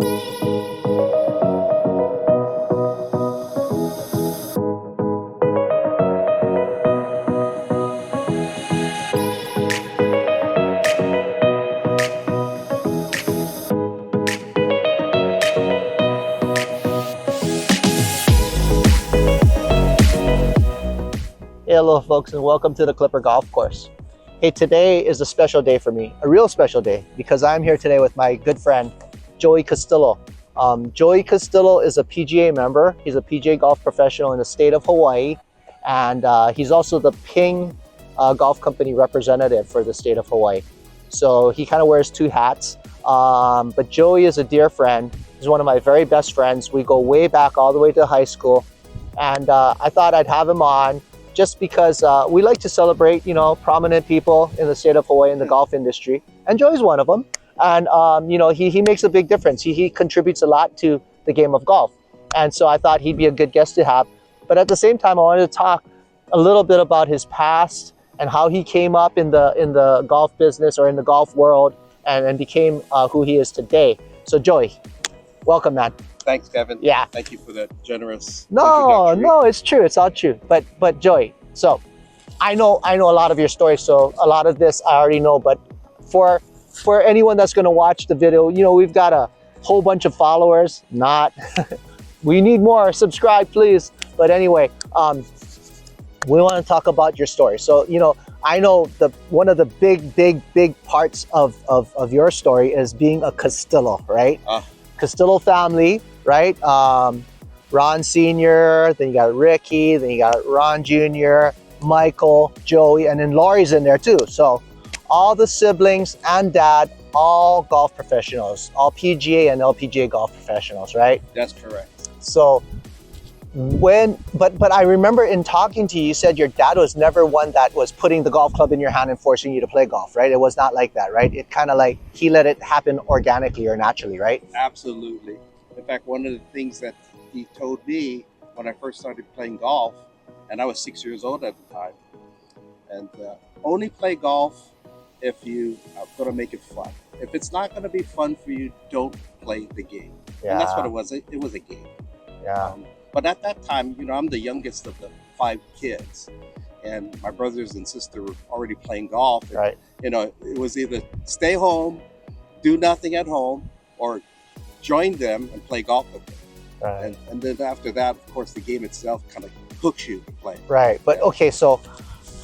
Hello folks, and welcome to the Klipper Golf Course. Hey, today is a special day for me, a real special day, because I'm here today with my good friend, Joey Castillo. Joey Castillo is a PGA member. He's a PGA golf professional in the state of Hawaii, and he's also the PING golf company representative for the state of Hawaii. So he kind of wears two hats, but Joey is a dear friend. He's one of my very best friends. We go way back all the way to high school, and I thought I'd have him on just because we like to celebrate, you know, prominent people in the state of Hawaii in the golf industry. And Joey's one of them. And, you know, he makes a big difference. He contributes a lot to the game of golf. And so I thought he'd be a good guest to have. But at the same time, I wanted to talk a little bit about his past and how he came up in the golf business or in the golf world and became who he is today. So Joey, welcome, man. Thanks, Kevin. Yeah. Thank you for that generous No, it's true. It's all true. But Joey, so I know a lot of your story. So a lot of this I already know. But for anyone that's going to watch the video, you know, we've got a whole bunch of followers. We need more. Subscribe, please. But anyway, we want to talk about your story. So, you know, I know one of the big parts of your story is being a Castillo, right? Castillo family, right? Ron Sr., then you got Ricky, then you got Ron Jr., Michael, Joey, and then Laurie's in there too. So all the siblings and dad, all golf professionals, all PGA and LPGA golf professionals, right? That's correct. So but I remember in talking to you, you said your dad was never one that was putting the golf club in your hand and forcing you to play golf, right? It was not like that, right? It kind of like he let it happen organically or naturally, right? Absolutely. In fact, one of the things that he told me when I first started playing golf, and I was 6 years old at the time, and only play golf if you are going to make it fun. If it's not going to be fun for you, don't play the game. Yeah. And that's what it was. It was a game. Yeah. But at that time, you know, I'm the youngest of the 5 kids, and my brothers and sister were already playing golf. And, right. You know, it was either stay home, do nothing at home, or join them and play golf with them. Right. And then after that, of course, the game itself kind of hooks you to play. Right. But okay, so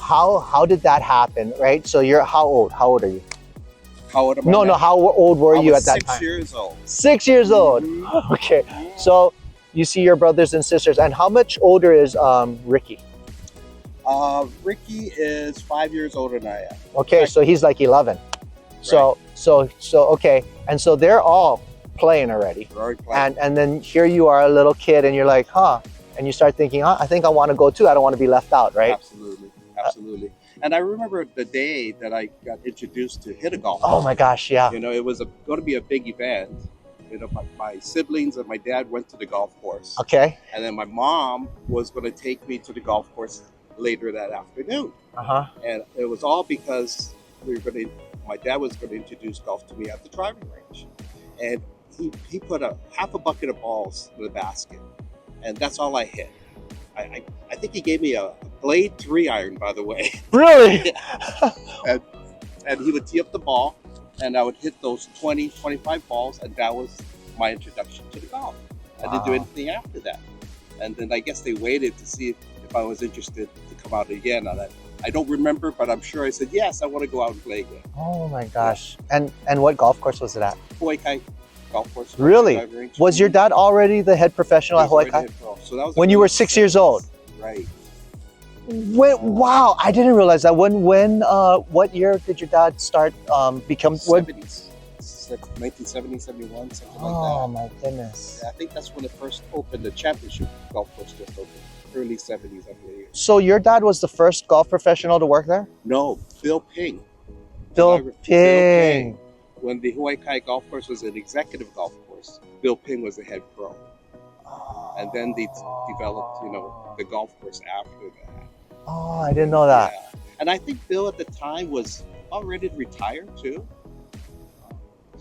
how did that happen, right? So you're how old? How old are you? How old am I? No, how old were you at that time? 6 years old. 6 years old. Mm-hmm. Okay. So you see your brothers and sisters, and how much older is Ricky? Ricky is 5 years older than I am. Okay, so he's like 11. So okay, and so they're all playing already. They're already playing. And then here you are, a little kid, and you're like, and you start thinking, I think I want to go too. I don't want to be left out, right? Absolutely. And I remember the day that I got introduced to hit a golf. Oh my gosh, yeah. You know, it was going to be a big event. You know, my siblings and my dad went to the golf course. Okay. And then my mom was going to take me to the golf course later that afternoon. And it was all because my dad was going to introduce golf to me at the driving range. And he put half a bucket of balls in the basket. And that's all I hit. I think he gave me a Blade 3 iron, by the way. Really? and he would tee up the ball, and I would hit those 20, 25 balls, and that was my introduction to the golf. I didn't do anything after that. And then I guess they waited to see if I was interested to come out again. And I don't remember, but I'm sure I said, yes, I want to go out and play again. Oh my gosh. Yeah. And what golf course was it at? Hawaii Kai Golf Course. Really? Was your dad already the head professional at Hawaii Kai? So that was when you were 6 years old? Right. Wow, I didn't realize that. What year did your dad start become? 70s. 1970, 71, something like that. Oh my goodness. Yeah, I think that's when it first opened. The championship golf course just opened. Early 70s, I believe. So your dad was the first golf professional to work there? No, Bill Ping. Bill Ping. When the Hawaii Kai Golf Course was an executive golf course, Bill Ping was the head pro. And then they developed, the golf course after that. Oh, I didn't know that. Yeah. And I think Bill at the time was already retired too.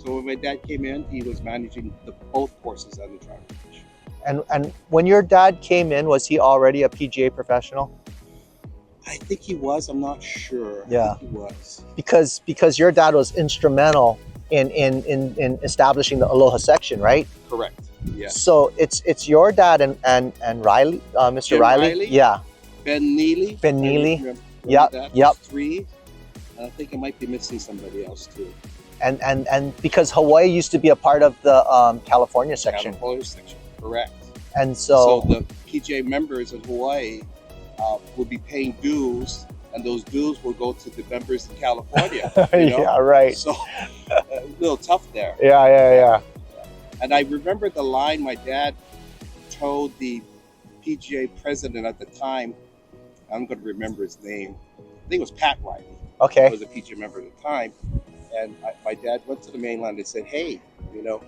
So when my dad came in, he was managing both courses on the driving range. And when your dad came in, was he already a PGA professional? I think he was. I'm not sure. Yeah. I think he was. Because your dad was instrumental in establishing the Aloha section, right? Correct. Yeah. So it's your dad and Riley, Mr. Jim Riley? Yeah. Ben Neely. Ben Neely. Remember Yep. that? Yep. There's 3. And I think I might be missing somebody else too. And because Hawaii used to be a part of the California section. California section. Correct. And so the PGA members in Hawaii would be paying dues, and those dues will go to the members in California. You know? Yeah, right. So a little tough there. Yeah. And I remember the line my dad told the PGA president at the time. I'm going to remember his name. I think it was Pat Riley. Okay. He was a PGA member at the time. And my dad went to the mainland and said, hey, you know,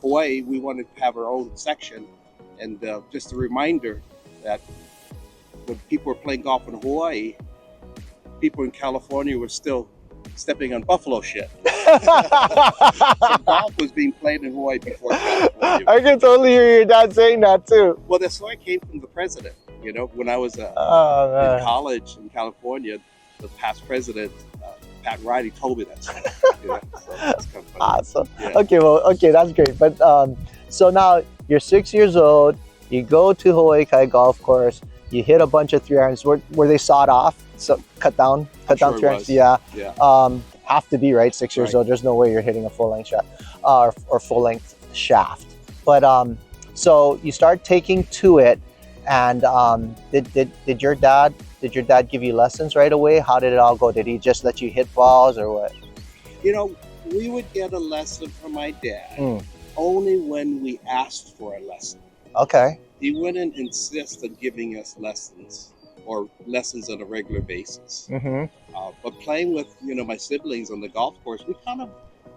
Hawaii, we want to have our own section. And just a reminder that when people were playing golf in Hawaii, people in California were still stepping on buffalo shit. So golf was being played in Hawaii before California. I can totally hear your dad saying that too. Well, that's why it came from the president. You know, when I was in college in California, the past president, Pat Riley, told me that stuff. You know? So that's kind of funny. Awesome. Yeah. Okay, that's great. But so now you're 6 years old. You go to Hawaii Kai Golf Course. You hit a bunch of 3-irons. Were they sawed off? So cut down 3-irons. Yeah. Have to be, right? 6 years old. There's no way you're hitting a full length shaft or full length shaft. But so you start taking to it, and did your dad give you lessons right away? How did it all go? Did he just let you hit balls or what? You know, we would get a lesson from my dad only when we asked for a lesson. Okay. He wouldn't insist on giving us lessons or lessons on a regular basis. But playing with, you know, my siblings on the golf course, we kind of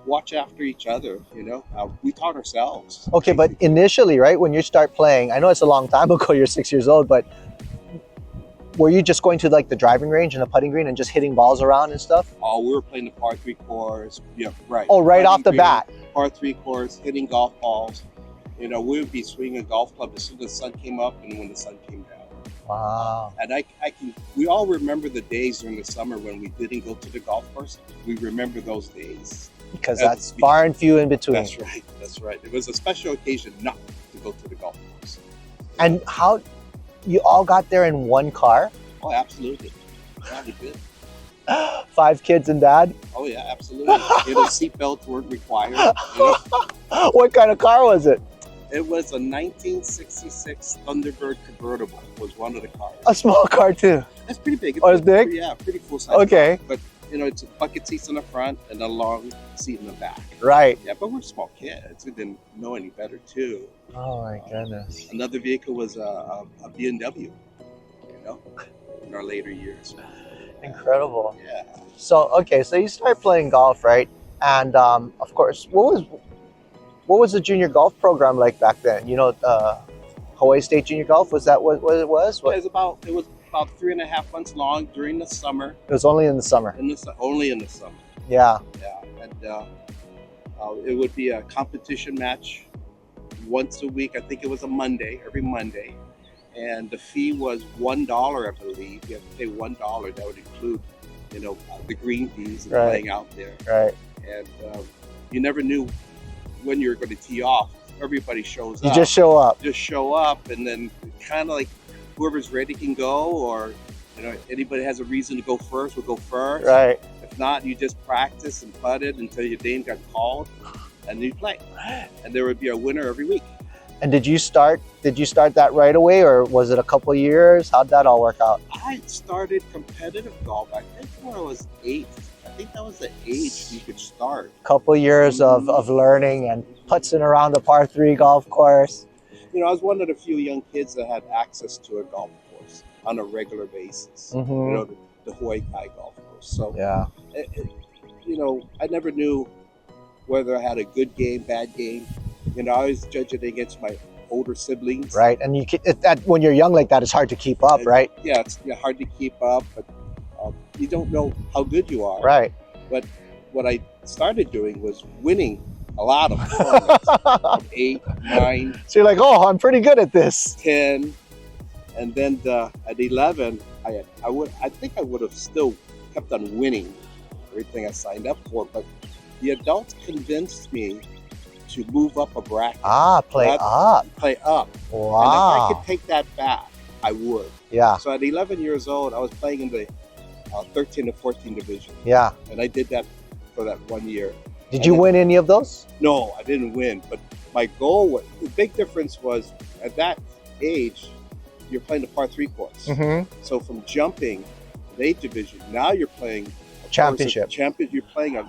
watch after each other, you know. We taught ourselves. Okay, but initially, right, when you start playing, I know it's a long time ago, you're 6 years old, but were you just going to like the driving range and the putting green and just hitting balls around and stuff? Oh, we were playing the par 3 course. Yeah, right. Oh, right off the bat. Par 3 course, hitting golf balls. You know, we would be swinging a golf club as soon as the sun came up and when the sun came down. Wow. And we all remember the days during the summer when we didn't go to the golf course. We remember those days. Because that's far and few in between. That's right. It was a special occasion not to go to the golf course. And how, you all got there in one car? Oh, absolutely. Yeah, we did. 5 kids and dad? Oh, yeah, absolutely. You know, seatbelts weren't required. You know? What kind of car was it? It was a 1966 Thunderbird convertible. Was one of the cars. A small car too. That's pretty big. It's big? Yeah, pretty full size. Okay. Car. But you know, it's bucket seats in the front and a long seat in the back. Right. Yeah, but we're small kids. We didn't know any better too. Oh my goodness. Another vehicle was a BMW. You know, in our later years. Incredible. Yeah. So okay, so you start playing golf, right? And of course, what was the junior golf program like back then? You know, Hawaii State Junior Golf, was that what it was? Yeah, it was about 3.5 months long during the summer. It was only in the summer. Only in the summer. Yeah. Yeah, and it would be a competition match once a week. I think it was a Monday, every Monday, and the fee was $1, I believe. You have to pay $1. That would include, you know, the green fees and playing out there. Right. And you never knew when you were going to tee off. Everybody shows up. You just show up. Just show up, and then kind of like whoever's ready can go, or you know, anybody has a reason to go first will go first. Right. If not, you just practice and putt it until your name got called, and you play. And there would be a winner every week. And did you start that right away, or was it a couple of years? How'd that all work out? I started competitive golf, I think when I was 8. I think that was the age you could start. Couple of years of learning and putzing around the par 3 golf course. You know, I was one of the few young kids that had access to a golf course on a regular basis. You know, the Hawaii Kai Golf Course. So, yeah, you know, I never knew whether I had a good game, bad game. You know, I always judged it against my older siblings. Right, and when you're young like that, it's hard to keep up, right? Yeah, it's hard to keep up, but you don't know how good you are. Right. But what I started doing was winning a lot of tournaments. From 8, 9. So you're like, oh, I'm pretty good at this. 10, and then at 11, I think I would have still kept on winning everything I signed up for, but the adults convinced me to move up a bracket. Play up. Play up. Wow. And if I could take that back, I would. Yeah. So at 11 years old, I was playing in the 13 and 14 division. Yeah. And I did that for that 1 year. Did you win any of those? No, I didn't win. But my goal was, the big difference was at that age, you're playing the par 3 course. Mm-hmm. So from jumping the 8 division, now you're playing Championship. You're playing a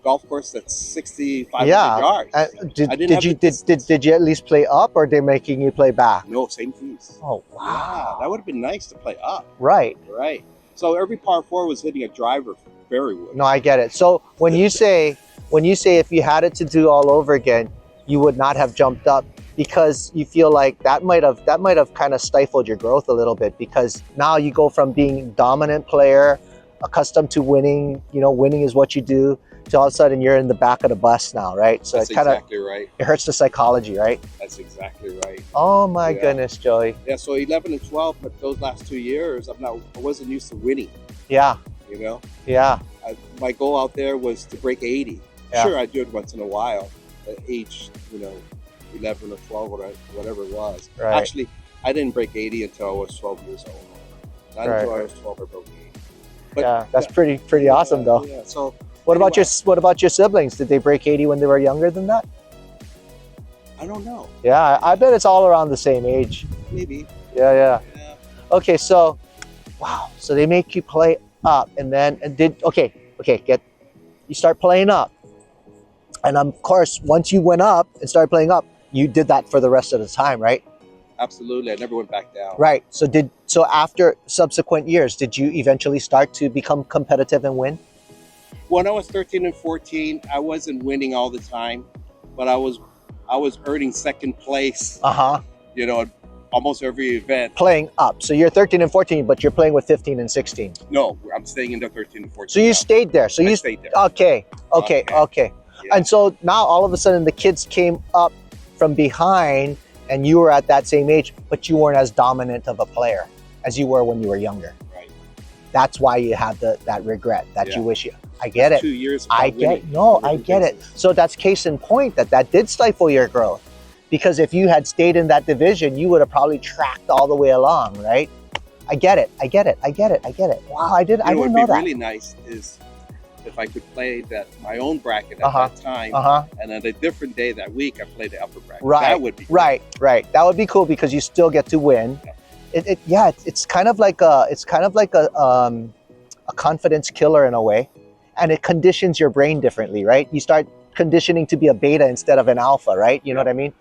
golf course that's 6,500 yeah. yards. Did you at least play up, or they're making you play back? No, same fees. Oh wow. Yeah, that would have been nice to play up. Right. Right. So every par 4 was hitting a driver very well. No, I get it. So when you say if you had it to do all over again, you would not have jumped up, because you feel like that might have kind of stifled your growth a little bit, because now you go from being dominant player, accustomed to winning, winning is what you do, to all of a sudden you're in the back of the bus now, right? So that's it kind of exactly right. It hurts the psychology, right? That's exactly right. Oh my goodness, Joey. Yeah, so 11 and 12, but those last 2 years, I wasn't used to winning. Yeah. Yeah. My goal out there was to break 80. Yeah. Sure, I do it once in a while, at age 11 or 12 or whatever it was. Right. Actually, I didn't break 80 until I was 12 years old. Not until I was 12 I broke 80. But yeah, that's pretty awesome though. Yeah. So what about your siblings? Did they break 80 when they were younger than that? I don't know. Yeah, I bet it's all around the same age. Maybe. Yeah. Okay, so wow. So they make you play up, and you start playing up. And of course, once you went up and started playing up, you did that for the rest of the time, right? Absolutely. I never went back down. Right. So after subsequent years, did you eventually start to become competitive and win? When I was 13 and 14, I wasn't winning all the time, but I was earning second place. Almost every event. Playing up. So you're 13 and 14, but you're playing with 15 and 16. No, I'm staying in the 13 and 14. So you stayed there. So you stayed there. Okay. Yeah. And so now all of a sudden the kids came up from behind, and you were at that same age, but you weren't as dominant of a player as you were when you were younger. Right. That's why you have that regret that you wish you. I get it. 2 years. I get it. So that's case in point that did stifle your growth, because if you had stayed in that division, you would have probably tracked all the way along, right? I get it. Wow, I didn't know that. What would be really nice is if I could play my own bracket at that time, and on a different day that week, I play the upper bracket. Right. That would be cool. Right. That would be cool, because you still get to win. Yeah. It's kind of like a confidence killer in a way, and it conditions your brain differently, right? You start conditioning to be a beta instead of an alpha, right? You know what I mean?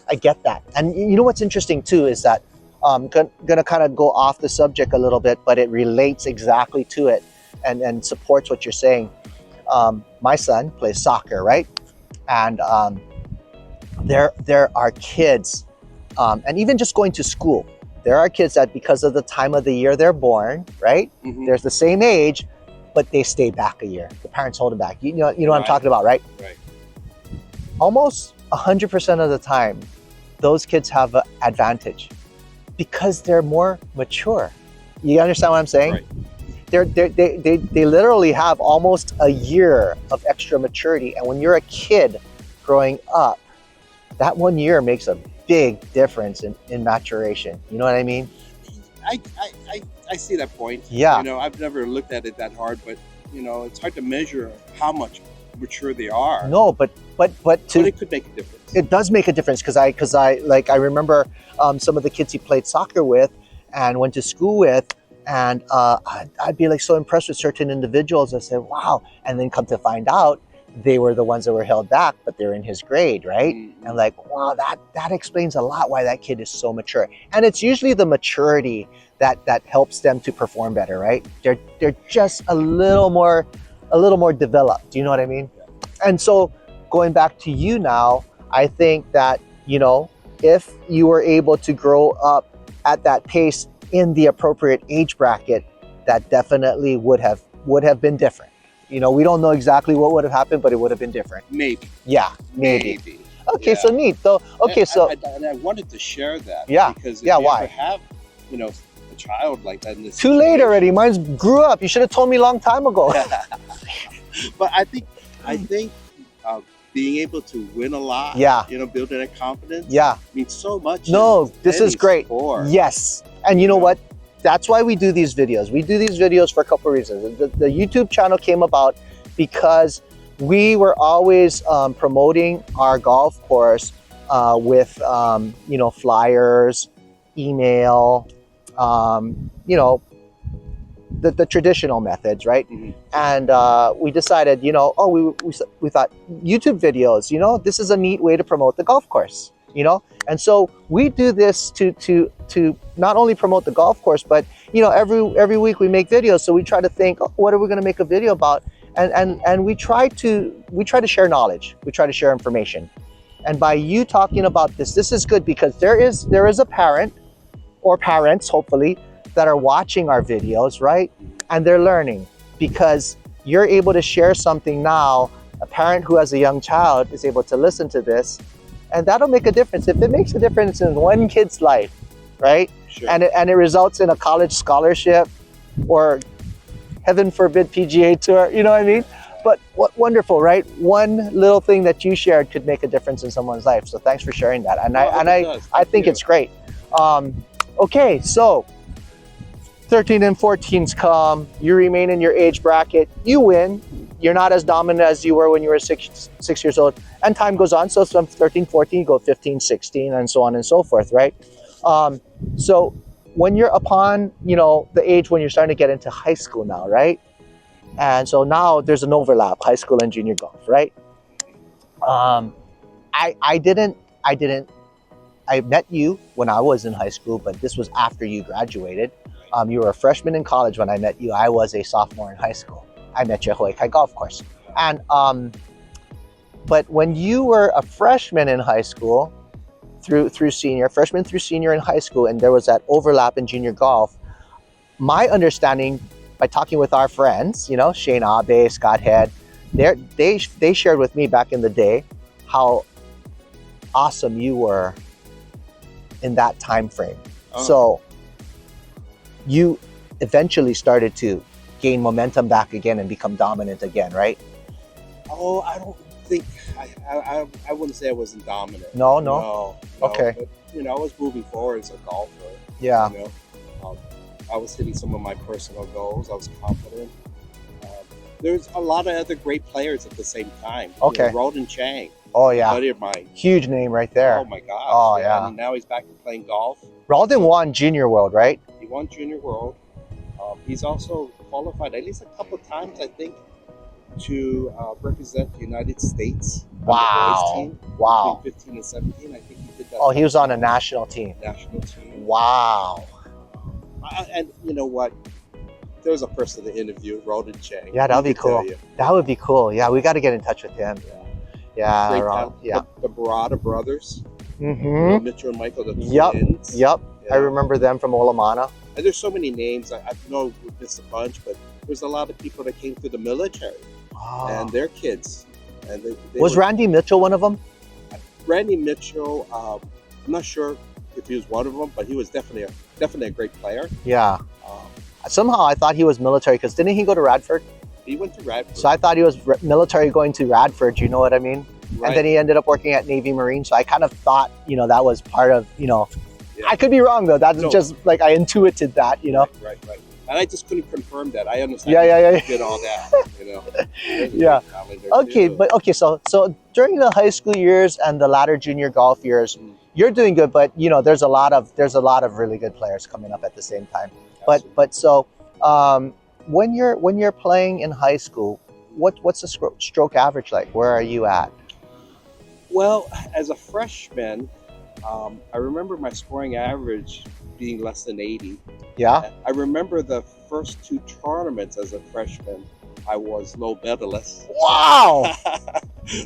I get that. And you know what's interesting too is that I'm gonna kind of go off the subject a little bit, but it relates exactly to it and supports what you're saying. My son plays soccer, right? And there are kids, and even just going to school, there are kids that because of the time of the year they're born, right? Mm-hmm. They're the same age, but they stay back a year. The parents hold them back. You know what I'm talking about, right? Right. Almost 100% of the time, those kids have an advantage because they're more mature. You understand what I'm saying? Right. They literally have almost a year of extra maturity. And when you're a kid growing up, that 1 year makes a big difference in maturation. You know what I mean? I see that point. Yeah. I've never looked at it that hard, but it's hard to measure how much mature they are. No, but it could make a difference. It does make a difference because I remember some of the kids he played soccer with and went to school with, and I'd be like so impressed with certain individuals. I said, wow, and then come to find out they were the ones that were held back, but they're in his grade, right? Mm-hmm. And like, wow, that explains a lot why that kid is so mature. And it's usually the maturity that helps them to perform better, right? They're just a little more developed. Do you know what I mean? Yeah. And so going back to you now, I think that, if you were able to grow up at that pace in the appropriate age bracket, that definitely would have been different. You know, we don't know exactly what would have happened, but it would have been different. Maybe. Yeah, maybe. Okay, Yeah. so neat. So, okay, so and I wanted to share that. Yeah. Because if Yeah, you why? ever have, you know, a child like that in this too late already. Mine's grew up. You should have told me a long time ago. But I think being able to win a lot, Yeah. you know, building that confidence, Yeah. means so much. No, this is great. Sport. Yes. And you know what? That's why we do these videos. We do these videos for a couple of reasons. The YouTube channel came about because we were always promoting our golf course with, you know, flyers, email, you know, the traditional methods, right? Mm-hmm. And we decided, you know, we thought YouTube videos, you know, this is a neat way to promote the golf course, you know? And so we do this to not only promote the golf course, but, you know, every week we make videos. So we try to think, oh, what are we going to make a video about? And we try to share knowledge. We try to share information. And by you talking about this is good because there is a parent or parents, hopefully, that are watching our videos, right? And they're learning because you're able to share something now. A parent who has a young child is able to listen to this, and that'll make a difference. If it makes a difference in one kid's life, right? Sure. And it results in a college scholarship or heaven forbid PGA Tour, you know what I mean? But what wonderful, right? One little thing that you shared could make a difference in someone's life. So thanks for sharing that. And I think it's great. Okay, so 13 and 14s come, you remain in your age bracket, you win. You're not as dominant as you were when you were six years old. And time goes on, so from 13, 14, you go 15, 16, and so on and so forth, right? So when you're upon, you know, the age when you're starting to get into high school now, right? And so now there's an overlap, high school and junior golf, right? I met you when I was in high school, but this was after you graduated. You were a freshman in college when I met you. I was a sophomore in high school. I met you at Joey Castillo Golf Course. And, but when you were a freshman in high school, freshman through senior in high school, and there was that overlap in junior golf, my understanding by talking with our friends, you know, Shane Abe, Scott Head, they shared with me back in the day how awesome you were in that time frame. Oh. So you eventually started to gain momentum back again and become dominant again, right? Oh, I don't think I wouldn't say I wasn't dominant. No. Okay. But, you know, I was moving forward as a golfer. Yeah. You know, I was hitting some of my personal goals. I was confident. There's a lot of other great players at the same time. Okay. You know, Roden Chang. Oh yeah. Buddy of mine. Huge name right there. Oh my gosh. Oh yeah. And now he's back to playing golf. Roden won Junior World, right? He won Junior World. He's also qualified at least a couple of times, I think, to represent the United States. Wow. On the boys team. Wow. Between 15 and 17, I think he did that. Oh, he was on a national team. National team. Wow. And you know what? There's a person to interview, Roden Chang. Yeah, that would be cool. That would be cool. Yeah, we got to get in touch with him. Yeah. Yeah. The Barada brothers. Mm-hmm. Mitchell and Michael, the twins. Yep. Yeah. I remember them from Olamana. And there's so many names. I know we missed a bunch, but there's a lot of people that came through the military and their kids. And they was Randy Mitchell one of them? Randy Mitchell, I'm not sure if he was one of them, but he was definitely a great player. Yeah. Somehow I thought he was military because didn't he go to Radford? He went to Radford. So I thought he was military going to Radford. You know what I mean? Right. And then he ended up working at Navy Marine. So I kind of thought, you know, that was part of, you know, I could be wrong though. That's just like I intuited that, you know. Right. And I just couldn't confirm that. I understand. Yeah. Did all that, you know. Yeah. Okay. So during the high school years and the latter junior golf years, you're doing good, but you know, there's a lot of really good players coming up at the same time. Absolutely. But so when you're playing in high school, what's the stroke average like? Where are you at? Well, as a freshman, I remember my scoring average being less than 80. Yeah. I remember the first two tournaments as a freshman, I was low medalist. Wow.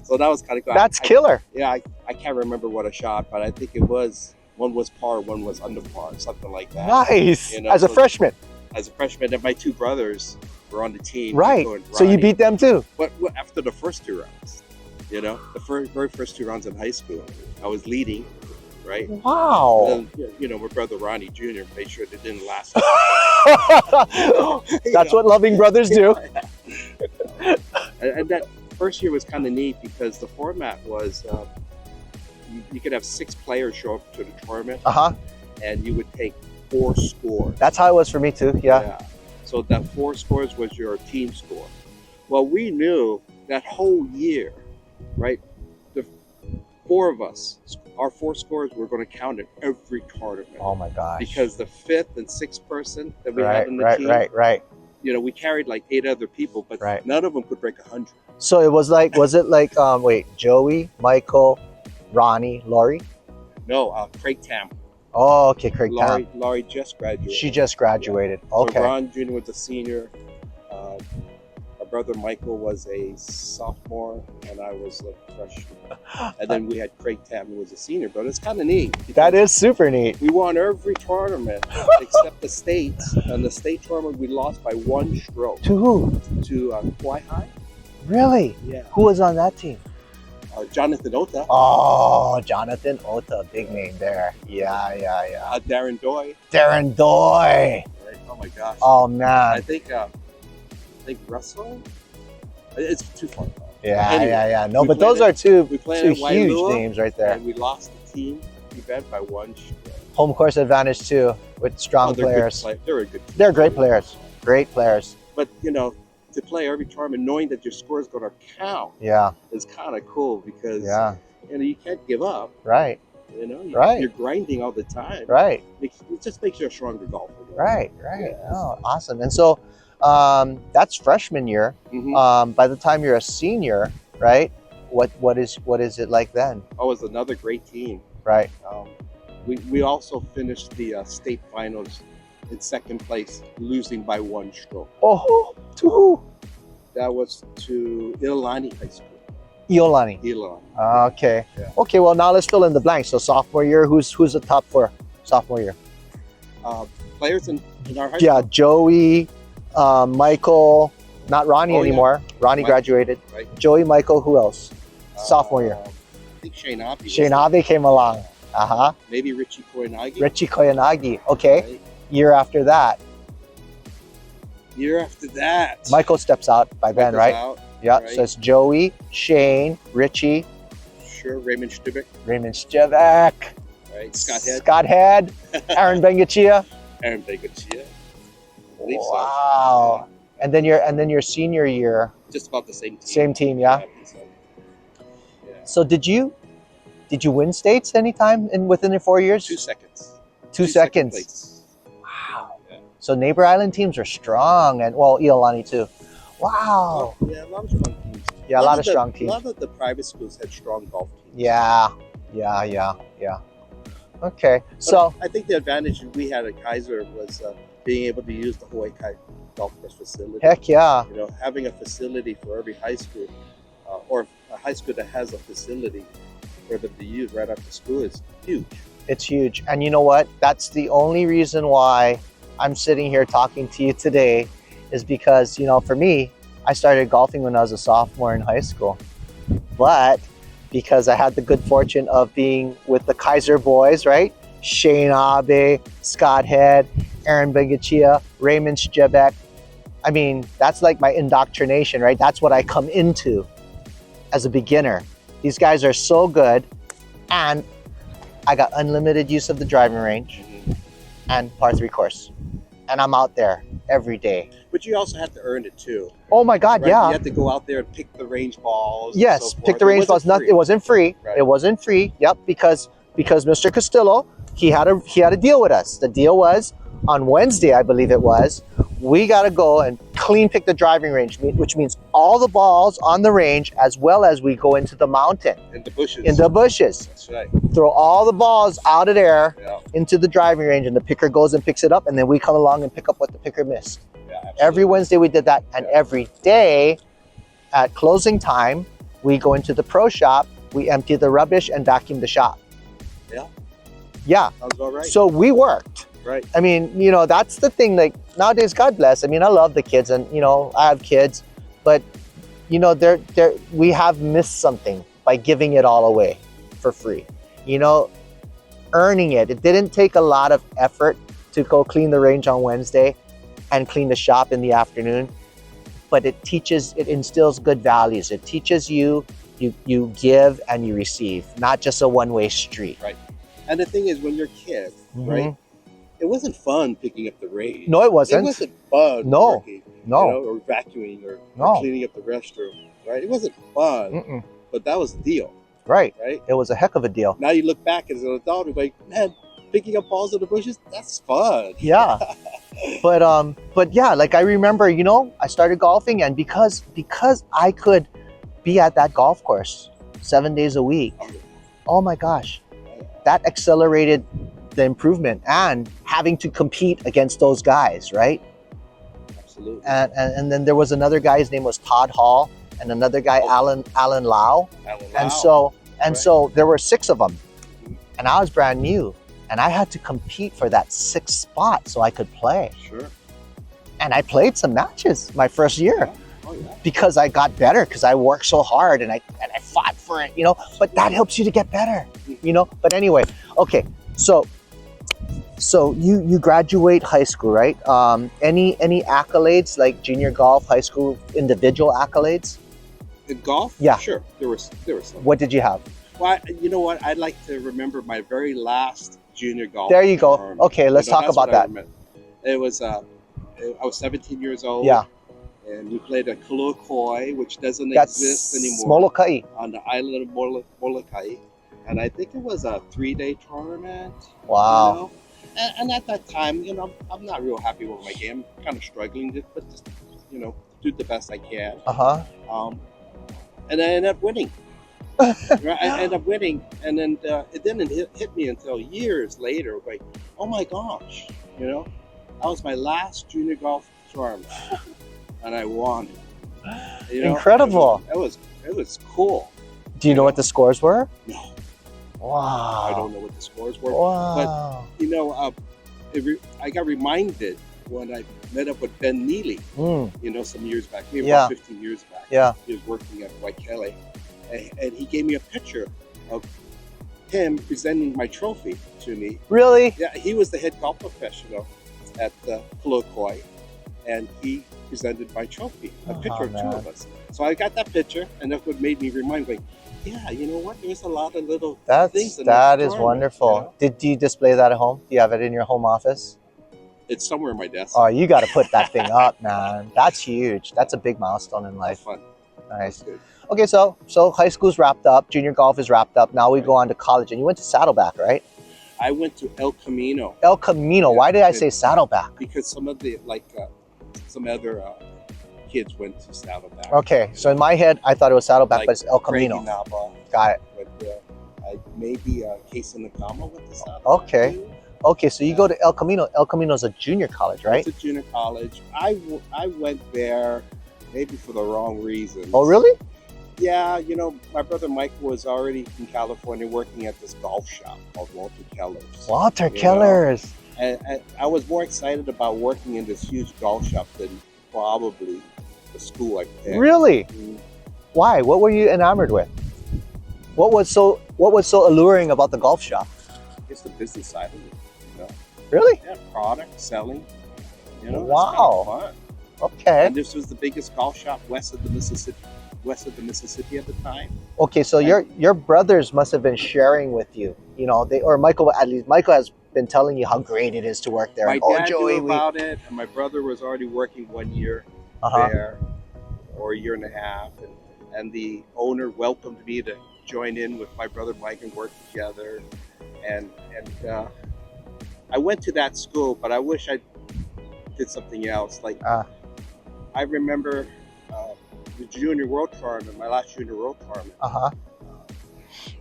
So that was kind of cool. That's killer. I can't remember what I shot, but I think it was, one was par, one was under par, something like that. Nice. You know, as a freshman. As a freshman, and my two brothers were on the team. Right. Nico and So you Ronnie. beat them too. But after the first 2 rounds, you know, the very first 2 rounds in high school, I was leading, right? Wow. And then, you know, my brother Ronnie Jr. made sure they didn't last. That's what loving brothers do. And that first year was kind of neat because the format was you could have 6 players show up to the tournament, and you would take 4 scores. That's how it was for me too. Yeah. So that 4 scores was your team score. Well, we knew that whole year, right? The 4 of us, our 4 scores were going to count in every tournament. Oh my gosh. Because the 5th and 6th person that we had in the team, right. you know, we carried like 8 other people, but none of them could break 100. So it was like, was it like, wait, Joey, Michael, Ronnie, Laurie? No, Craig Tam. Oh, okay, Craig Tam. Laurie just graduated. She just graduated. Okay. So Ron Jr. was a senior. Our brother Michael was a sophomore, and I was a freshman. And then we had Craig Tam, who was a senior. But it's kind of neat. That is super neat. We won every tournament except the states. And the state tournament, we lost by 1 stroke. To who? To Kauai High. Really? Yeah. Who was on that team? Jonathan Ota. Oh, Jonathan Ota, big name there. Yeah. Darren Doy. Darren Doy. Right? Oh my gosh. Oh man. I think Russell. It's too far. Yeah, anyway, yeah. No, but those are two huge names right there. And we lost the team event by 1 stroke. Home course advantage too, with strong players. They're a good team. They're great players. Great players. But you know, to play every tournament knowing that your score is going to count, is kind of cool because you know you can't give up. Right. You know, you're grinding all the time. Right. It just makes you a stronger golfer. Right. Yeah. Oh, awesome. And so that's freshman year. By the time you're a senior, right? What is it like then? Oh, it's another great team. Right. We also finished the state finals in 2nd place, losing by 1 stroke. Oh, to who? That was to Iolani High School. Iolani. Okay. Yeah. Okay. Well, now let's fill in the blanks. So sophomore year, who's the top 4? Sophomore year. Players in our high school. Yeah, Joey, Michael, not Ronnie anymore. Ronnie graduated. Right. Joey, Michael, who else? Sophomore year. I think Shane Abe. Shane Abe came along. Maybe Richie Koyanagi. Richie Koyanagi. Okay. Right. Year after that. Michael steps out by then, right? Yeah. right. So it's Joey, Shane, Richie. Sure. Raymond Stubik. Right. Scott Head. Aaron Bengachia. Aaron Bengachia. Wow. Yeah. And then your senior year. Just about the same team. Same team, yeah. So did you win states anytime within the 4 years? 2 seconds. 2 seconds. Place. Wow. Yeah. So neighbor island teams are strong, and well, Iolani too. Wow. Oh, yeah, a lot of strong teams. Yeah, a lot of strong teams. A lot of the private schools had strong golf teams. Yeah. Okay. But so I think the advantage we had at Kaiser was being able to use the Hawaii Golf Course facility. Heck yeah. You know, having a facility for every high school, or a high school that has a facility for them to use right after school is huge. It's huge. And you know what? That's the only reason why I'm sitting here talking to you today, is because, you know, for me, I started golfing when I was a sophomore in high school. But because I had the good fortune of being with the Kaiser boys, right? Shane Abe, Scott Head, Aaron Bengachia, Raymond Stubik. I mean, that's like my indoctrination, right? That's what I come into as a beginner. These guys are so good, and I got unlimited use of the driving range and par 3 course. And I'm out there every day. But you also have to earn it too. Oh my God, right? yeah. You have to go out there and pick the range balls. Yes, and so pick forth. the range balls. It wasn't free. Right. It wasn't free. Yep, because Mr. Castillo, he had a deal with us. The deal was on Wednesday, I believe it was, we got to go and clean pick the driving range, which means all the balls on the range, as well as we go into the mountain. In the bushes. In the bushes. That's right. Throw all the balls out of there Yeah. into the driving range, and the picker goes and picks it up, and then we come along and pick up what the picker missed. Yeah, absolutely. Every Wednesday we did that, and every day at closing time, we go into the pro shop, we empty the rubbish and vacuum the shop. Yeah. Yeah. Sounds all right. So we worked. Right. I mean, you know, that's the thing, like, nowadays, God bless. I mean, I love the kids, and you know, I have kids, but you know, we have missed something by giving it all away for free. You know, earning it. It didn't take a lot of effort to go clean the range on Wednesday and clean the shop in the afternoon, but it instills good values. It teaches you give and you receive, not just a one-way street. Right. And the thing is, when you're a kid, right, it wasn't fun picking up the range. No, it wasn't. It wasn't fun working, you know, or vacuuming or cleaning up the restroom, right? It wasn't fun, but that was the deal. Right. Right. It was a heck of a deal. Now you look back as an adult, you're like, man, picking up balls in the bushes, that's fun. Yeah. But yeah, like I remember, you know, I started golfing, and because I could be at that golf course 7 days a week, oh my gosh, that accelerated the improvement and having to compete against those guys, right? Absolutely. And then there was another guy, his name was Todd Hall, and another guy, Alan Lau. And so there were 6 of them, and I was brand new, and I had to compete for that 6th spot so I could play. Sure. And I played some matches my first year. Yeah. Oh, yeah. Because I got better, because I worked so hard and I fought for it, you know. But that helps you to get better, you know. But anyway, okay. So you graduate high school, right? Any accolades, like junior golf, high school, individual accolades? In golf? Yeah. Sure. There was some. What did you have? Well, you know what? I'd like to remember my very last junior golf. There you go. tournament. Okay, let's talk about that. It was I was 17 years old. Yeah. And we played at Klipper, which doesn't That's exist anymore. Molokai. On the island of Molokai. And I think it was a 3-day tournament. Wow. You know? And at that time, you know, I'm not real happy with my game. I'm kind of struggling, but just, you know, do the best I can. And I ended up winning. Right? I ended up winning, and then it didn't hit me until years later. Like, oh my gosh, you know, that was my last junior golf tournament, and I won. You know, incredible. It was cool. Do you know what the scores were? No. Wow. I don't know what the scores were. Wow. But you know, I got reminded when I met up with Ben Neely, you know, some years back, maybe about 15 years back. Yeah. He was working at Waikele, and he gave me a picture of him presenting my trophy to me. Really? Yeah, he was the head golf professional at Klipper, and he presented my trophy, a picture of 2 of us. So I got that picture, and that's what made me remind, like, yeah, you know what? There's a lot of little things. That is wonderful. You know? Do you display that at home? Do you have it in your home office? It's somewhere in my desk. Oh, you got to put that thing up, man. That's huge. That's a big milestone in life. That's fun. Nice. That's good. Okay, so high school's wrapped up, junior golf is wrapped up. Now we go on to college, and you went to Saddleback, right? I went to El Camino. El Camino. Yeah. Why did I say Saddleback? Because some of the some other kids went to Saddleback. Okay, so in my head, I thought it was Saddleback, but it's El Camino. Got it. But maybe Case in the Kama went to Saddleback. Okay. Okay, so you go to El Camino. El Camino is a junior college, right? It's a junior college. I went there maybe for the wrong reason. Oh, really? Yeah, you know, my brother Mike was already in California working at this golf shop called Walter Keller's. Walter Keller's. And I was more excited about working in this huge golf shop than probably the school I picked. Really? Why? What were you enamored with? What was so alluring about the golf shop? It's the business side of it, you know. Really? Yeah, product selling. You know. Wow. It's kind of fun. Okay. And this was the biggest golf shop west of the Mississippi at the time. Okay, so your brothers must have been sharing with you, you know, Michael has been telling you how great it is to work there. My dad knew about it, and my brother was already working 1 year there, or a year and a half, and the owner welcomed me to join in with my brother Mike and work together, and I went to that school, but I wish I did something else. Like I remember the junior world tournament, my last junior world tournament.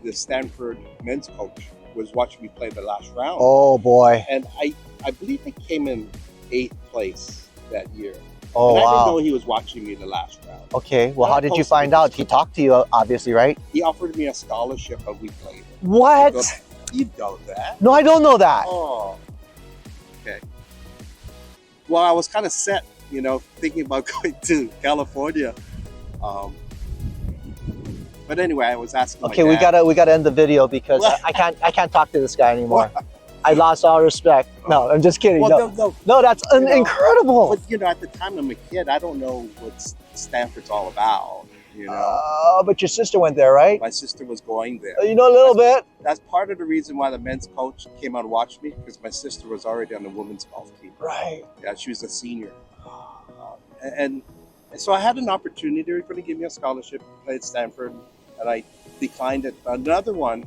The Stanford men's coach was watching me play the last round. Oh boy! And I believe I came in 8th place that year. Oh, and I wow. didn't know he was watching me the last round. Okay, well, how did you find out? He talked to you, obviously, right? He offered me a scholarship a week later. What? You know that? No, I don't know that. Oh, okay. Well, I was kind of set, thinking about going to California. But anyway, I was asking. Okay, my dad. we gotta end the video because I can't talk to this guy anymore. I lost all respect. No, I'm just kidding. Well, no, that's incredible. But at the time I'm a kid, I don't know what Stanford's all about. But your sister went there, right? My sister was going there. You know a little bit. That's part of the reason why the men's coach came out and watched me, because my sister was already on the women's golf team. Right. Yeah, she was a senior. And so I had an opportunity. They were going to give me a scholarship to play at Stanford, and I declined it. Another one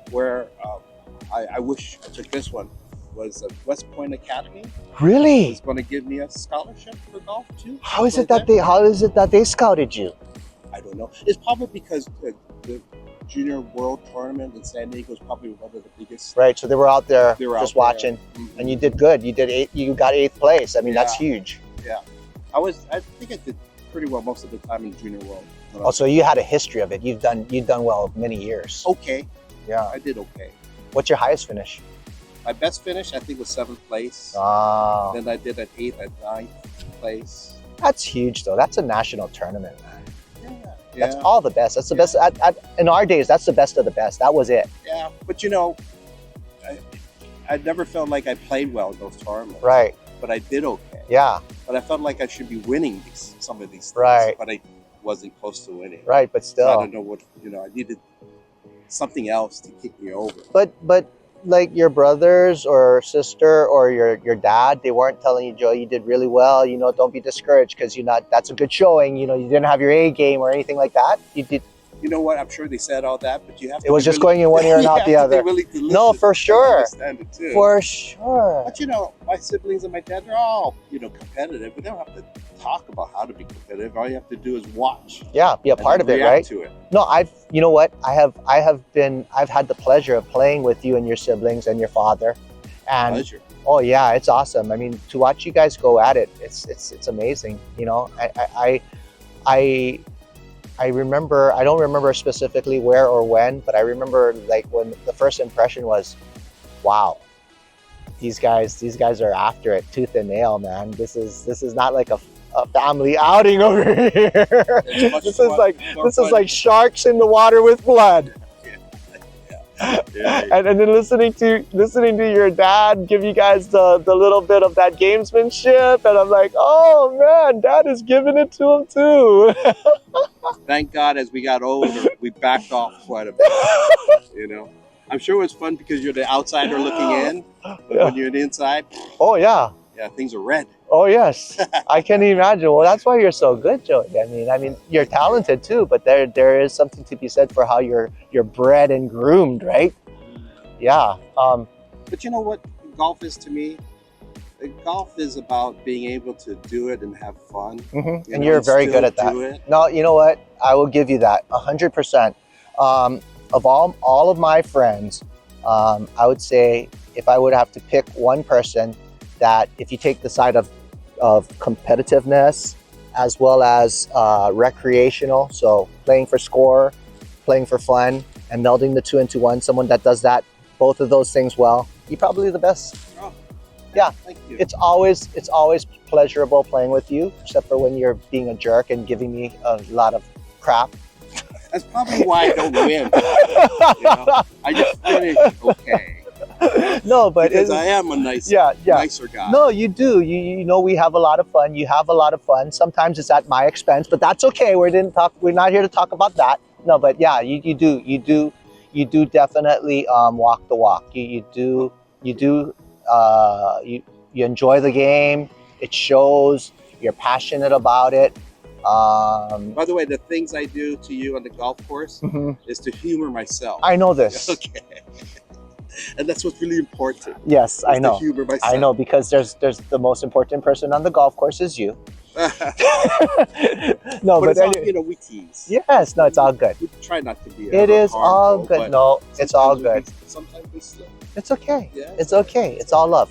where I wish I took this one was West Point Academy. Really? Was going to give me a scholarship for golf too. How is it that they scouted you? I don't know. It's probably because the Junior World Tournament in San Diego is probably one of the biggest. Right. So they were out there just watching, and you did good. You got 8th place. I mean, that's huge. Yeah. I think I did pretty well most of the time in Junior World. Oh, so you had a history of it. You've done well many years. Okay. Yeah. I did okay. What's your highest finish? My best finish, I think, was 7th place. Oh. Then I did at 8th and 9th place. That's huge, though. That's a national tournament, man. Yeah. That's all the best. That's the best. In our days, that's the best of the best. That was it. Yeah. But, I never felt like I played well in those tournaments. Right. But I did okay. Yeah. But I felt like I should be winning some of these things. Right. But I wasn't close to winning. Right, but still. So I don't know what, I needed something else to kick me over. But like your brothers or sister or your dad, they weren't telling you, Joe, you did really well. Don't be discouraged because that's a good showing. You didn't have your A game or anything like that. You did. You know what? I'm sure they said all that, but you have to. It was just going in one ear and out the other. No, for sure. Understand it too. For sure. But my siblings and my dad, they're all competitive. We don't have to talk about how to be competitive. All you have to do is watch. Yeah, be a part of it, right? To it. No, you know what? I've had the pleasure of playing with you and your siblings and your father. And pleasure. Oh yeah, it's awesome. I mean, to watch you guys go at it, it's amazing. I remember, I don't remember specifically where or when, but I remember like when the first impression was, wow, these guys are after it tooth and nail, man. This is not like a family outing over here. This is like sharks in the water with blood. Yeah. And then listening to your dad give you guys the little bit of that gamesmanship, and I'm like, oh man, Dad is giving it to him too. Thank God, as we got older, we backed off quite a bit. I'm sure it was fun because you're the outsider looking in, but when you're the inside, oh yeah, things are red. Oh yes, I can imagine. Well, that's why you're so good, Joey. I mean, you're talented too, but there is something to be said for how you're bred and groomed, right? Yeah. But you know what golf is to me? Golf is about being able to do it and have fun. Mm-hmm. And you're very good at that. No, you know what? I will give you that 100%. Of all of my friends, I would say if I would have to pick one person, that if you take the side of competitiveness as well as recreational, so playing for score, playing for fun, and melding the two into one, someone that does that, both of those things well, you're probably the best. Oh, yeah, thank you. It's always pleasurable playing with you, except for when you're being a jerk and giving me a lot of crap. That's probably why I don't win. I just finish okay. No, but because I am a nicer guy. No, you do. We have a lot of fun. You have a lot of fun. Sometimes it's at my expense, but that's okay. We're not here to talk about that. No, but yeah, you do definitely walk the walk. You enjoy the game. It shows. You're passionate about it. By the way, the things I do to you on the golf course is to humor myself. I know this. Okay. And that's what's really important. Yes, I know. To humor myself. I know, because there's the most important person on the golf course is you. No, but we tease. Yes, no, it's all good. We try not to be. It is all good. No, it's all good. Sometimes we slip. It's okay. Yeah, it's okay. It's all love.